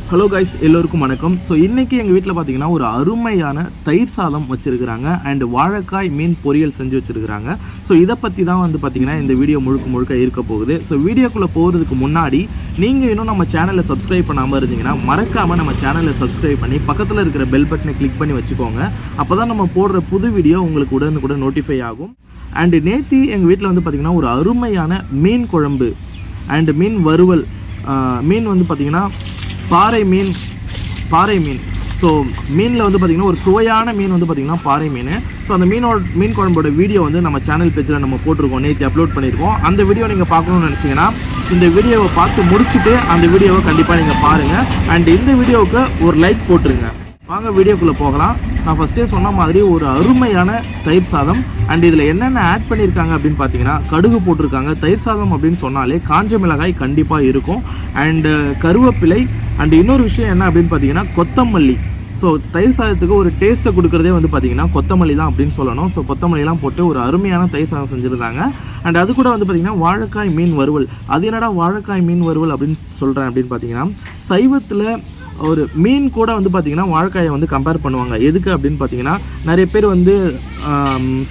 Hello guys, எல்லோருக்கும் வணக்கம். So இன்றைக்கி எங்கள் வீட்டில் பார்த்தீங்கன்னா ஒரு அருமையான தயிர் சாதம் வச்சுருக்கிறாங்க அண்ட் வாழைக்காய் மீன் பொரியல் செஞ்சு வச்சுருக்கிறாங்க. ஸோ இதை பற்றி தான் பார்த்தீங்கன்னா இந்த வீடியோ முழுக்க இருக்க போகுது. ஸோ வீடியோக்குள்ளே போகிறதுக்கு முன்னாடி நீங்கள் இன்னும் நம்ம சேனலை சப்ஸ்கிரைப் பண்ணாமல் இருந்தீங்கன்னா மறக்காமல் நம்ம சேனலை சப்ஸ்கிரைப் பண்ணி பக்கத்தில் இருக்கிற பெல் பட்டனை கிளிக் பண்ணி வச்சுக்கோங்க. அப்போ தான் நம்ம போடுற புது வீடியோ உங்களுக்கு உடனுக்குடன் நோட்டிஃபை ஆகும். அண்டு நேற்று எங்கள் வீட்டில் பார்த்திங்கன்னா ஒரு அருமையான மீன் குழம்பு அண்டு மீன் வறுவல். மீன் பார்த்திங்கன்னா பாறை மீன். ஸோ மீனில் பார்த்திங்கன்னா ஒரு சுவையான மீன் பார்த்திங்கன்னா பாறை மீன். ஸோ அந்த மீன் குழம்போட வீடியோ நம்ம சேனல் பேஜில் நம்ம போட்டிருக்கோம், நேற்று அப்லோட் பண்ணியிருக்கோம். அந்த வீடியோ நீங்கள் பார்க்கணுன்னு நினச்சிங்கன்னா இந்த வீடியோவை பார்த்து முடிச்சுட்டு அந்த வீடியோவை கண்டிப்பாக நீங்கள் பாருங்கள். அண்ட் இந்த வீடியோவுக்கு ஒரு லைக் போட்டுருங்க. வாங்க வீடியோக்குள்ளே போகலாம். நான் ஃபஸ்ட்டே சொன்ன மாதிரி ஒரு அருமையான தயிர் சாதம். அண்ட் இதில் என்னென்ன ஆட் பண்ணியிருக்காங்க அப்படின்னு பார்த்தீங்கன்னா கடுகு போட்டிருக்காங்க. தயிர் சாதம் அப்படின்னு சொன்னாலே காஞ்ச மிளகாய் கண்டிப்பாக இருக்கும். அண்டு கருவேப்பிலை அண்ட் இன்னொரு விஷயம் என்ன அப்படின்னு பார்த்தீங்கன்னா கொத்தமல்லி. ஸோ தயிர் சாதத்துக்கு ஒரு டேஸ்ட்டை கொடுக்குறதே பார்த்தீங்கன்னா கொத்தமல்லி தான் அப்படின்னு சொல்லணும். ஸோ கொத்தமல்லிலாம் போட்டு ஒரு அருமையான தயிர் சாதம் செஞ்சுருந்தாங்க. அண்ட் அது கூட பார்த்தீங்கன்னா வாழைக்காய் மீன் வறுவல். அது என்னடா வாழைக்காய் மீன் வறுவல் அப்படின்னு சொல்கிறேன் அப்படின்னு பார்த்தீங்கன்னா சைவத்தில் ஒரு மீன் கூட பார்த்திங்கன்னா வாழைக்காயை கம்பேர் பண்ணுவாங்க. எதுக்கு அப்படின்னு பார்த்தீங்கன்னா நிறைய பேர்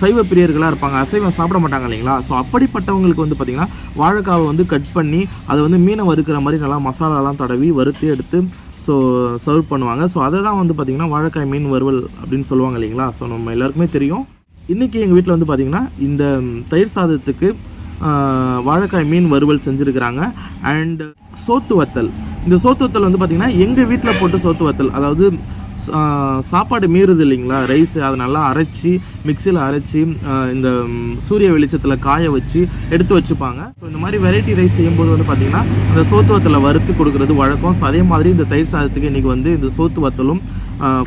சைவ பிரியர்களாக இருப்பாங்க, அசைவம் சாப்பிட மாட்டாங்க இல்லைங்களா. ஸோ அப்படிப்பட்டவங்களுக்கு பார்த்திங்கன்னா வாழைக்காவை கட் பண்ணி அதை மீனை வறுக்கிற மாதிரி நல்லா மசாலாலாம் தடவி வறுத்து எடுத்து ஸோ சர்வ் பண்ணுவாங்க. ஸோ அதை தான் பார்த்திங்கன்னா வாழைக்காய் மீன் வறுவல் அப்படின்னு சொல்லுவாங்க இல்லைங்களா. ஸோ நம்ம எல்லாருக்குமே தெரியும். இன்றைக்கி எங்கள் வீட்டில் பார்த்திங்கன்னா இந்த தயிர் சாதத்துக்கு வாழைக்காய் மீன் வறுவல் செஞ்சுருக்கிறாங்க. அண்ட் சோத்து வத்தல். இந்த சோத்து வத்தல் பார்த்திங்கன்னா எங்கள் வீட்டில் போட்டு சோத்து வத்தல், அதாவது சாப்பாடு மீறுது இல்லைங்களா ரைஸ், அதை நல்லா அரைச்சி மிக்சியில் அரைச்சி இந்த சூரிய வெளிச்சத்தில் காய வச்சு எடுத்து வச்சுப்பாங்க. ஸோ இந்த மாதிரி வெரைட்டி ரைஸ் செய்யும்போது பார்த்திங்கன்னா அந்த சோத்து வத்தலை வறுத்து கொடுக்குறது வழக்கம். ஸோ அதே மாதிரி இந்த தயிர் சாதத்துக்கு இன்றைக்கி இந்த சோத்து வத்தலும்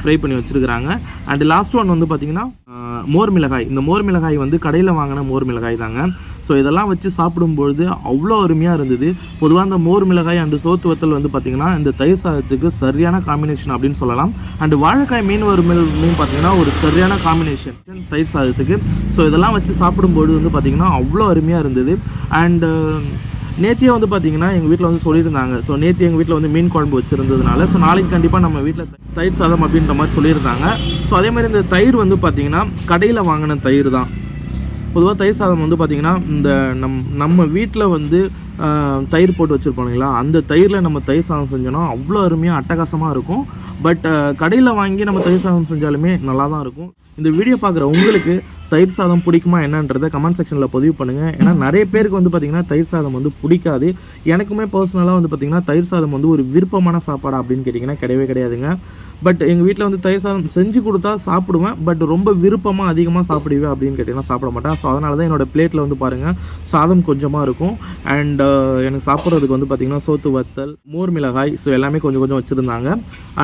ஃப்ரை பண்ணி வச்சுருக்கிறாங்க. அண்ட் லாஸ்ட் ஒன் பார்த்திங்கன்னா மோர் மிளகாய். இந்த மோர் மிளகாய் கடையில் வாங்கின மோர் மிளகாய் தாங்க. ஸோ இதெல்லாம் வச்சு சாப்பிடும்பொழுது அவ்வளோ அருமையாக இருந்தது. பொதுவாக அந்த மோர் மிளகாய் அண்டு சோத்து வத்தல் பார்த்திங்கன்னா இந்த தயிர் சாதத்துக்கு சரியான காம்பினேஷன் அப்படின்னு சொல்லலாம். அண்டு வாழைக்காய் மீன் வறுவல் பார்த்திங்கன்னா ஒரு சரியான காம்பினேஷன் தயிர் சாதத்துக்கு. ஸோ இதெல்லாம் வச்சு சாப்பிடும்போது பார்த்திங்கன்னா அவ்வளோ அருமையாக இருந்தது. அண்டு நேத்தியே பார்த்திங்கன்னா எங்கள் வீட்டில் சொல்லியிருந்தாங்க. ஸோ நேற்று எங்கள் வீட்டில் மீன் குழம்பு வச்சுருந்ததுனால ஸோ நாளைக்கு கண்டிப்பாக நம்ம வீட்டில் தயிர் சாதம் அப்படின்ற மாதிரி சொல்லியிருந்தாங்க. ஸோ அதே மாதிரி இந்த தயிர் பார்த்திங்கன்னா கடையில் வாங்கின தயிர் தான். பொதுவாக தயிர் சாதம் பார்த்திங்கன்னா இந்த நம்ம வீட்டில் தயிர் போட்டு வச்சுருப்போம் இல்லைங்களா, அந்த தயிரில் நம்ம தயிர் சாதம் செஞ்சோன்னா அவ்வளோ அருமையாக அட்டகாசமாக இருக்கும். பட் கடையில் வாங்கி நம்ம தயிர் சாதம் செஞ்சாலுமே நல்லா தான் இருக்கும். இந்த வீடியோ பார்க்குற உங்களுக்கு தயிர் சாதம் பிடிக்குமா என்னன்றதை கமெண்ட் செக்ஷனில் பதிவு பண்ணுங்கள். ஏன்னா நிறைய பேருக்கு பார்த்திங்கன்னா தயிர் சாதம் பிடிக்காது. எனக்குமே பர்சனலாக பார்த்திங்கன்னா தயிர் சாதம் ஒரு விருப்பமான சாப்பாடு அப்படின்னு கேட்டிங்கன்னா கிடையவே கிடையாதுங்க. பட் எங்கள் வீட்டில் தயிர் சாதம் செஞ்சு கொடுத்தா சாப்பிடுவேன். பட் ரொம்ப விருப்பமாக அதிகமாக சாப்பிடுவேன் அப்படின்னு கேட்டிங்கன்னா சாப்பிட மாட்டேன். ஸோ அதனால தான் என்னோடய பிளேட்டில் பாருங்கள் சாதம் கொஞ்சமாக இருக்கும். அண்ட் எனக்கு சாப்பிட்றதுக்கு பார்த்திங்கன்னா சோத்து வத்தல், மோர் மிளகாய், ஸோ எல்லாமே கொஞ்சம் வச்சுருந்தாங்க.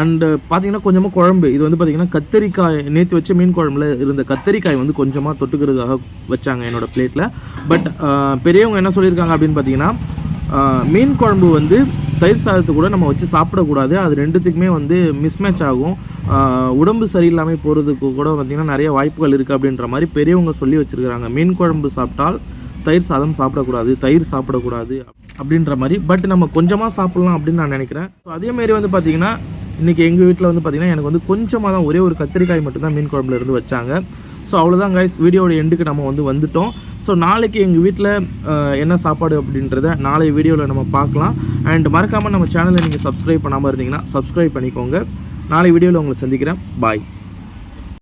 அண்டு பார்த்திங்கன்னா கொஞ்சமாக குழம்பு. இது பார்த்திங்கன்னா கத்தரிக்காய், நேற்று வச்ச மீன் குழம்புல இருந்த கத்தரிக்காய் கொஞ்சமாக தொட்டுக்கிறதுக்காக வச்சாங்க என்னோடய பிளேட்டில். பட் பெரியவங்க என்ன சொல்லியிருக்காங்க அப்படின்னு பார்த்தீங்கன்னா மீன் குழம்பு தயிர் சாதத்தை கூட நம்ம வச்சு சாப்பிடக்கூடாது. அது ரெண்டுத்துக்குமே மிஸ்மேட்ச் ஆகும். உடம்பு சரியில்லாமல் போகிறதுக்கு கூட பார்த்திங்கன்னா நிறைய வாய்ப்புகள் இருக்குது அப்படின்ற மாதிரி பெரியவங்க சொல்லி வச்சுருக்கிறாங்க. மீன் குழம்பு சாப்பிட்டால் தயிர் சாதம் சாப்பிடக்கூடாது, தயிர் சாப்பிடக்கூடாது அப்படின்ற மாதிரி. பட் நம்ம கொஞ்சமாக சாப்பிட்லாம் அப்படின்னு நான் நினைக்கிறேன். ஸோ அதேமாரி பார்த்திங்கன்னா இன்றைக்கி எங்கள் வீட்டில் பார்த்திங்கன்னா எனக்கு கொஞ்சமாக தான் ஒரே ஒரு கத்திரிக்காய் மட்டும்தான் மீன் குழம்புல இருந்து வச்சாங்க. ஸோ அவ்வளோதான் கைஸ், வீடியோட எண்டுக்கு நம்ம வந்துட்டோம். ஸோ நாளைக்கு எங்கள் வீட்டில் என்ன சாப்பாடு அப்படின்றத நாளை வீடியோவில் நம்ம பார்க்கலாம். அண்ட் மறக்காமல் நம்ம சேனலை நீங்கள் சப்ஸ்கிரைப் பண்ணாமல் இருந்தீங்கன்னா சப்ஸ்கிரைப் பண்ணிக்கோங்க. நாளை வீடியோவில் உங்களை சந்திக்கிறேன். பாய்.